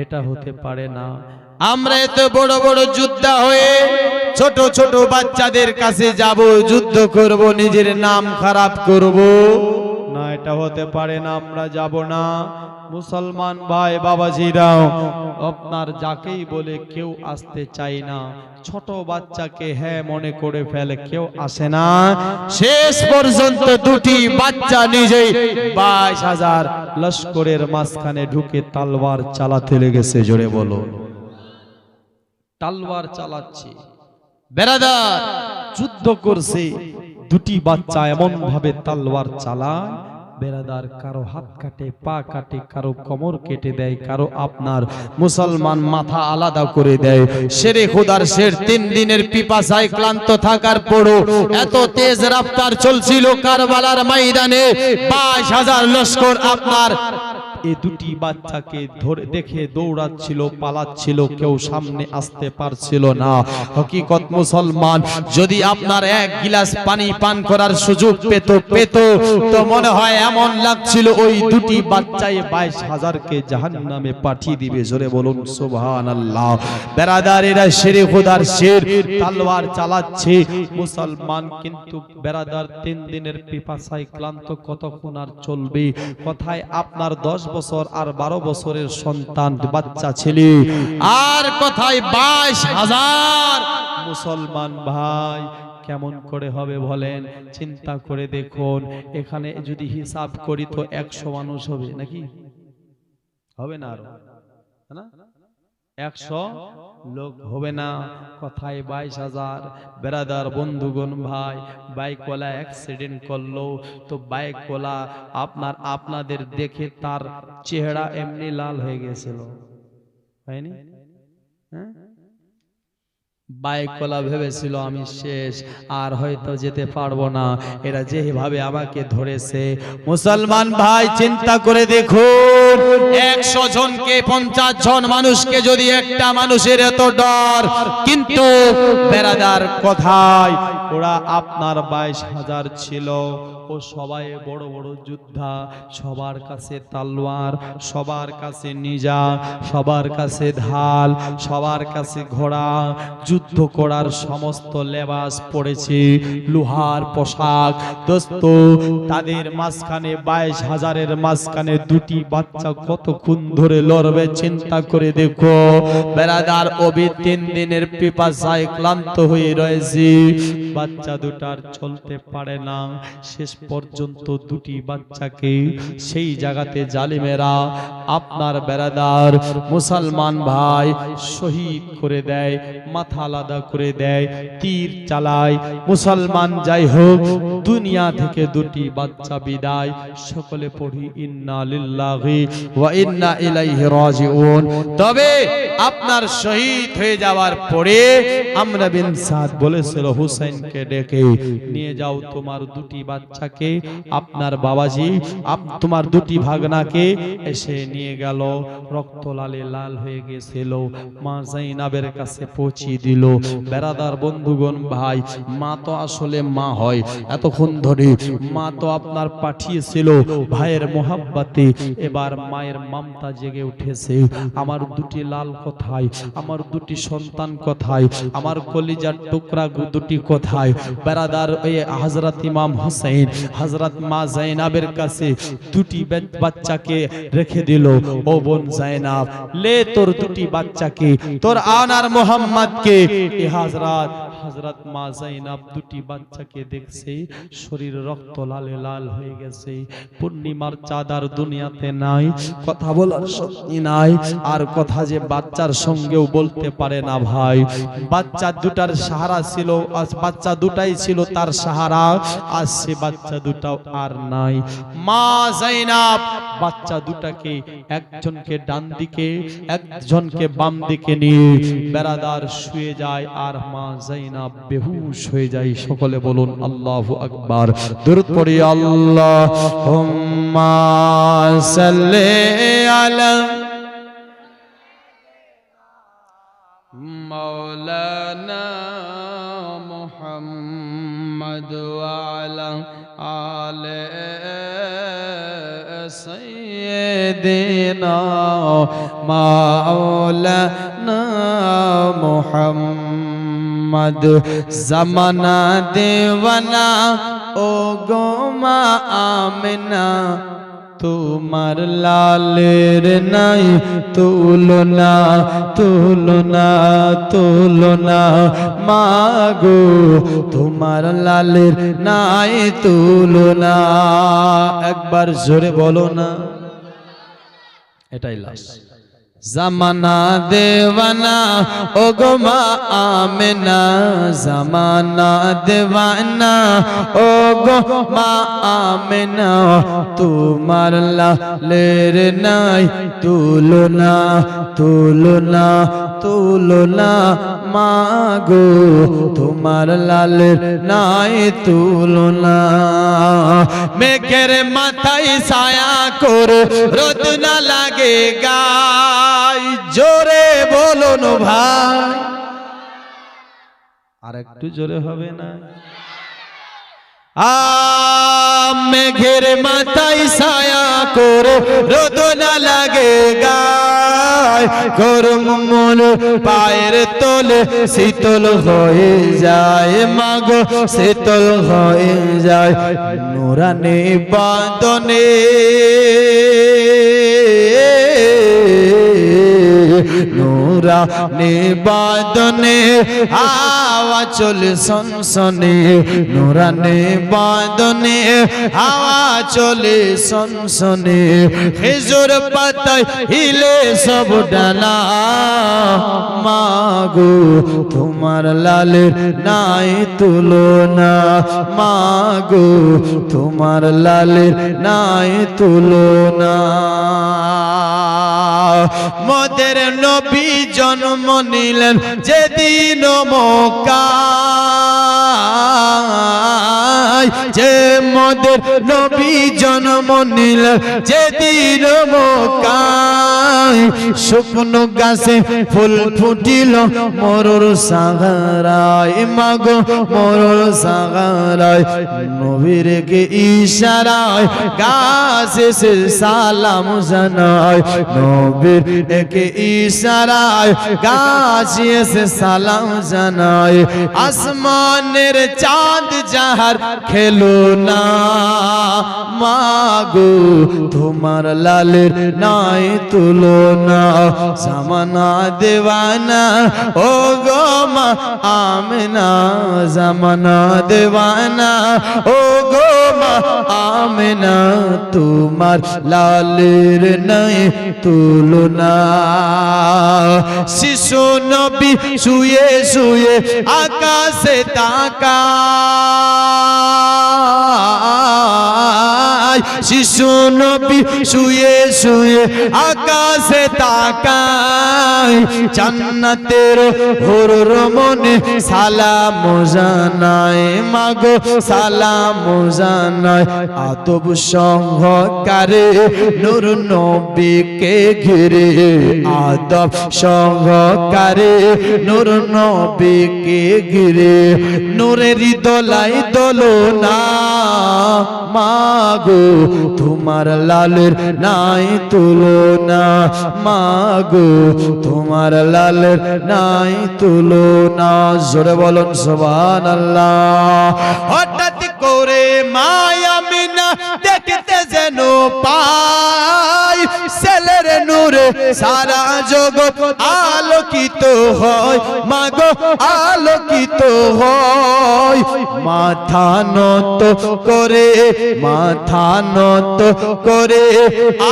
এটা হতে পারে না, আমরা এত বড় বড় যোদ্ধা হয়ে ছোট ছোট বাচ্চাদের কাছে যাব, যুদ্ধ করব, নিজের নাম খারাপ করব না, এটা হতে পারে না, আমরা যাব না। মুসলমান ভাই বাবাজিরাও আপনার যাকেই বলে কেউ আসতে চায় না, ছোট বাচ্চাকে হ্যাঁ মনে করে ফেলে, কেউ আসে না। শেষ পর্যন্ত 2টি বাচ্চা নিজেই 22,000 লস্করের মাঝখানে ঢুকে তলোয়ার চালাতে লেগেছে। জোরে বলো, তলোয়ার চালাচ্ছে, বেরাদার যুদ্ধ করছে। 2টি বাচ্চা এমন ভাবে তলোয়ার চালায় বেরাদার, কারো হাত কাটে, পা কাটে, কারো কোমর কেটে দেয়, কারো আপনার মুসলমান মাথা আলাদা করে দেয়। শেরে খোদার শের 3 দিনের পিপাসায় ক্লান্ত থাকার পরও এত তেজ রফতার চলছিল কারবালার ময়দানে, 22,000 লস্কর আপনার এই 2টি বাচ্চাকে ধরে দেখে দৌড়াচ্ছিল, পালাচ্ছিল, কেউ সামনে আসতে পারছিল না। হকিকত মুসলমান যদি আপনার 1 গিলাস পানি পান করার সুযোগ পেত তো মনে হয় এমন লাগছিল ওই 2টি বাচ্চাই 22,000কে জাহান্নামে পাঠিয়ে দিবে। জোরে বলুন সুবহানাল্লাহ। বেরাদারেরা শেরে খোদার শের তলোয়ার চালাচ্ছে মুসলমান, কিন্তু বেরাদার 3 দিনের পিপাসায় ক্লান্ত কতক্ষণ আর চলবে? কথায় আপনার 10 বছর আর 12 বছরের সন্তান বাচ্চা ছেলে, আর কথায় 22,000 মুসলমান ভাই, কেমন করে হবে বলেন? চিন্তা করে দেখুন, এখানে যদি হিসাব করি তো 100 মানুষ হবে নাকি? হবে না, আরো না 100 লোক হবে না। কথায় 22,000। বেরাদার বন্ধুগণ ভাই, বাইকওয়ালা অ্যাক্সিডেন্ট করলো তো বাইকওয়ালা আপনাদের দেখে তার চেহারা এমনি লাল হয়ে গেছিল, হয়নি? হ্যাঁ, বাইকওয়ালা ভেবেছিল আমি শেষ, আর হয়তো যেতে পারবো না, এরা যেভাবে আমাকে ধরেছে। মুসলমান ভাই চিন্তা করে দেখুন, 100 জনকে 50 জন মানুষকে যদি একটা মানুষের এত ডর, কিন্তু বেরাদার কথায় ওরা আপনার 22,000 ছিল। ও সবাই বড় বড় যোদ্ধা, সবার কাছে তলোয়ার, সবার কাছে নিজা, সবার কাছে ঢাল, সবার কাছে ঘোড়া, যুদ্ধ করার সমস্ত লেবাস পড়েছে, লোহার পোশাক। দোস্ত, তাদের মাঝখানে 22,000-এর মাঝখানে দুটি বাচ্চা কতক্ষণ ধরে লড়বে চিন্তা করে দেখো। বেরাদার, অবি 3 দিনের পিপাসায় ক্লান্ত হয়ে রয়েছে। বাচ্চা দুটার চলতে পারে না। শেষ পর্যন্ত দুটি বাচ্চাকে সেই জায়গাতে জালিমেরা আপনার বেরাদার মুসলমান ভাই শহীদ করে দেয়, মাথা আলাদা করে দেয়, তীর চালায়। মুসলমান যাই হোক, দুনিয়া থেকে দুটি বাচ্চা বিদায়। সকলে পড়ি ইন্না লিল্লাহি ওয়া ইন্না ইলাইহি রাজিউন। তবে আপনার শহীদ হয়ে যাওয়ার পরে আমরা বিন সাদ বলেছিল হুসাইনকে ডেকে নিয়ে যাও তোমার দুটি বাচ্চাকে, আপনার বাবাজি তোমার দুটি ভাগনাকে। এসে নিয়ে গেল, রক্ত লালে লাল হয়ে গেছিল। মা জাইনাবের কাছে পৌঁছিয়ে দিল। বেরাদার বন্ধুগণ ভাই, মা তো আসলে মা হয়। এতক্ষণ ধরে মা তো আপনার পাঠিয়েছিল ভাইয়ের মোহাব্বতে, এবার মায়ের মমতা জেগে উঠেছে। আমার দুটি লাল কোথায়, আমার দুটি সন্তান কোথায়, আমার কলিজার টুকরা দুটি কোথায়? বেরাদার, ওই হযরত ইমাম হুসাইন হযরত মা জাইনাবের কাছে দুটি বাচ্চাকে রেখে দিল। ও বোন জাইনাব, লে তোর দুটি বাচ্চাকে, তোর আনার মোহাম্মদকে। এই হযরত মা জাইনাব দুটি বাচ্চাকে দেখছে, শরীর রক্ত লালে লাল হয়ে গেছে। পূর্ণিমার চাঁদ আর দুনিয়াতে নাই, কথা বলার শক্তি নাই, আর কথা যে বাচ্চার সঙ্গেও বলতে পারে না ভাই। বাচ্চা দুটার সাহারা ছিল, বাচ্চা দুটাই ছিল তার সাহারা, আজ সে বাচ্চা দুটাও আর নাই। মা জাইনাব বাচ্চা দুটাকে একজনকে ডান দিকে একজনকে বাম দিকে নিয়ে বেরাদার শুয়ে যায়, আর মা জাইনাব বেহুশ হয়ে যায়। সকলে বলুন আল্লাহু আকবার। দরুদ পড়ি আল্লাহুম্মা সাল্লি আলা মাওলানা মুহাম্মদ ওয়া আলা আলি সাইয়্যিদিনা মাওলানা মুহাম্মদ। জামানা দেওয়ানা ও গো মা আমিনা, তোমার লালের নাই তুলনা, তুলনা, তুলনা। মাগো তোমার লালের নাই তুলনা। একবার জোরে বলো না, এটাই লাস্ট। জামানা দেওয়ানা ও গো মা আমিনা, জামানা দেওয়ানা ও গো মা আমিনা, তোমার লালের নাই তুলনা, তুলনা, তুলনা। মাগো তোমার লালের নাই তুলনা। মেঘের মাথায় ছায়া করে রোদ না লাগে গায়, জোরে বলুন ভাই, আর একটু জোরে হবে না? মেঘের মাথায় ছায়া করে রোদ না লাগে গায়, গরম মন পায়ের তোলে শীতল হয়ে যায়। মাগো শীতল হয়ে যায় নুরানি বাঁধনে, নুরানি বাঁধনে হাওয়া চলে সনসনে, নুরানি বাঁধনে হাওয়া চলে সনসনে। খেজুর পাতায় হিলে সব ডানা, মাগো তোমার লালের নাই তুলনা, মাগো তোমার লালের নাই তুলনা। মোদের নবী জন্ম নিলেন যেদিন মক্কায়, যে মোদের নবী জন্ম নিল যেদিন মক্কায় শুকনো গাছে ফুল ফুটিল মরুর সাগরায় মাগো মরুর সাগরায় নবীর কে ইশারায় গাছে সে সালাম জানায় নবীর কে ইশারায় গাছে সে সালাম জানায় আসমানের চাঁদ যাহার খেলো না মাগো তোমার লালের নাই তুলনা জামানা দেওয়ানা ও গো মা আমিনা জামানা দেওয়ানা ও গো মা আমিনা তোমার লালের নাই তুলনা শিশু নবী শুয়ে শুয়ে আকাশে তাকায় শিশু নবী শুয়ে শুয়ে আকাশে তাকায় জান্নাতের হুরুর মনে সালাম জানায় মাগো সালাম জানায় আদব সহকারে নূর নবীকে ঘিরে আদব সহকারে নূর নবীকে ঘিরে নূরের দোলাই দোলনা মাগো তোমার লালের নাই তুলনা মাগো তোমার লালের নাই তুলনা জোরে বলুন সুবহানাল্লাহ হঠাৎ করে মায়া মিনা দেখতে যেন পাই ছেলের নূরে সারা জগৎ আলোকিত হয় মাগো আলোকিত হয় মাথা নত করে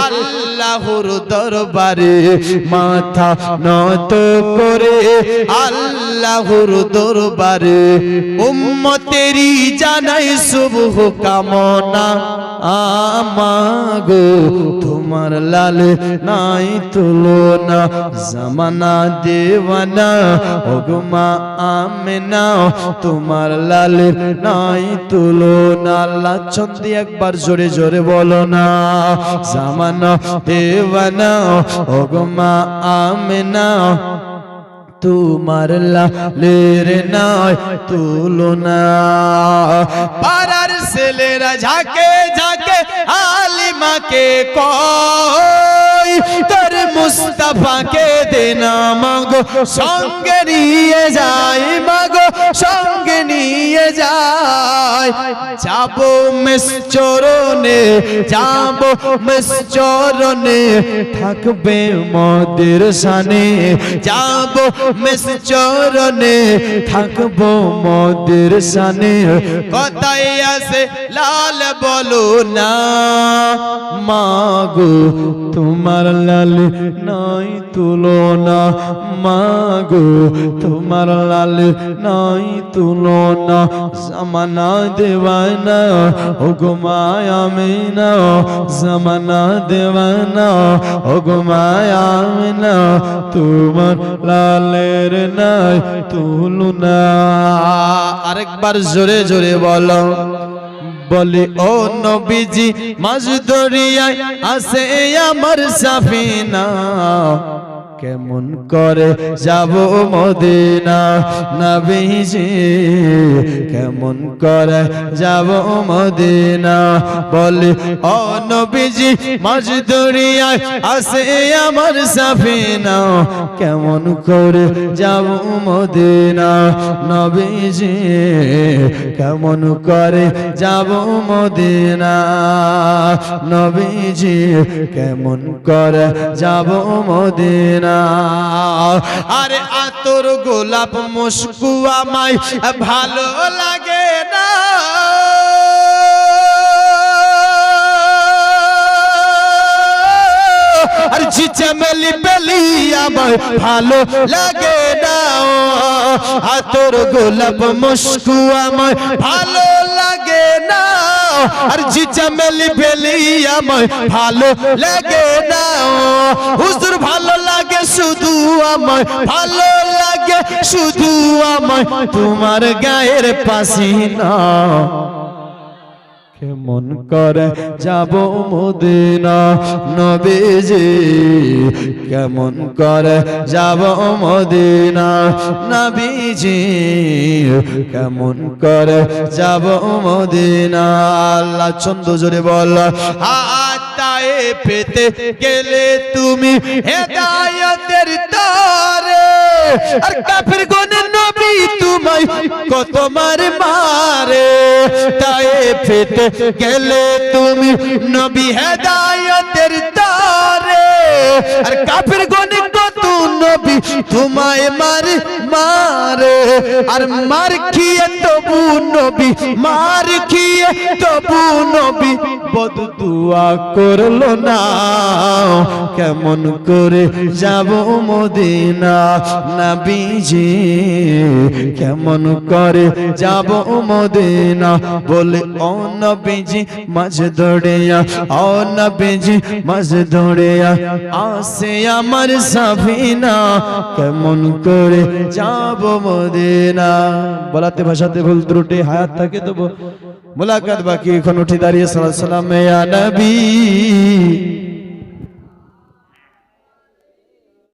আল্লাহর দরবারে মাথা নত করে আল্লাহর দরবারে উম্মতেরই জানাই শুভ কামনা আমাগো তোমার লালে নাই তুলনা জামানা দেওয়ানা ওগো মা আমিনা তোমার লালের নাই তুলনা আল্লাহ চন্দি একবার জোরে জোরে বলো না জামানা দেওয়ানা ওগো মা আমিনা তোমার লালের নাই তুলনা পাড়ার ছেলেরা ঝাঁকে ঝাঁকে আলিমাকে কয় তোর মুস্তাফাকে দে না মাগো সঙ্গে নিয়ে যাই মাগো সঙ্গে নিয়ে যাই যাবো মেস চরণে থাকবে মদের শানে যাবো মেস চরণে থাকবো মদের শানে কথাই আছে লাল বলো না মাগো তোমার লাল নাই তুলনা মাগো তোমার লাল নাই তুলনা জামানা দেওয়ানা ওগো মায়া আমিনা জামানা দেওয়ানা ওগো মায়া আমিনা তোমার লালের নাই তুলনা আরেকবার জোরে জোরে বলো বলি ও নবীজি মাঝ দরিয়ায় আসে আমার সাফিনা কেমন করে যাব মদিনা নবীজি কেমন করে যাব মদিনা বলি ও নবীজি মাঝ দরিয়ায় আসে আমার সাফিনা কেমন করে যাব মদিনা নবীজি কেমন করে যাব মদিনা নবীজি কেমন করে যাব মদিনা আরে আতর গোলাপ মুস্কু আমায় ভালো লাগে না আর চিচমেলি বেলি আমায় ভালো লাগে না আতর গোলাপ মুস্কু আমায় ভালো লাগে না আর চিচমেলি বেলি আমায় ভালো লাগে না হুজুর ভালো লাগে শুধু আমায় ভালো লাগে লাগে শুধু আমায় তোমার গায়ের পাসিনা কেমন করে যাব মদিনা নবীজি কেমন করে যাব মদিনা নবীজি কেমন করে যাব মদিনা আল্লাহ ছন্দ জোরে বল আতায়ে পেতে গেলে তুমি হেদায়েতের তারে আর কাফির গনে নবী তোমায় কত মারে মারে তায়ে পেতে গেলে তুমি নবী হেদায়েতের তারে আর কাফির গনে কত নবী তোমায় মারে মারে আর মার খেয়ে তবু নবী মার খেয়ে তবু নবী বদদুয়া করলো না কেমন করে যাব মদিনা নবীজি কেমন করে যাব মদিনা বলে ও নবীজি মাঝ দড়িয়া ও নবীজি মাঝ দড়িয়া আসে আমার সাফিনা কেমন করে যাব মদিনা বলাতে ভাষাতে ভুল ত্রুটি হায়াত থাকে তো মুলাকাত বাকি এখন উঠে দাঁড়িয়ে সাল্লাল্লাহু আলাইহি ওয়া সাল্লাম ইয়া নবী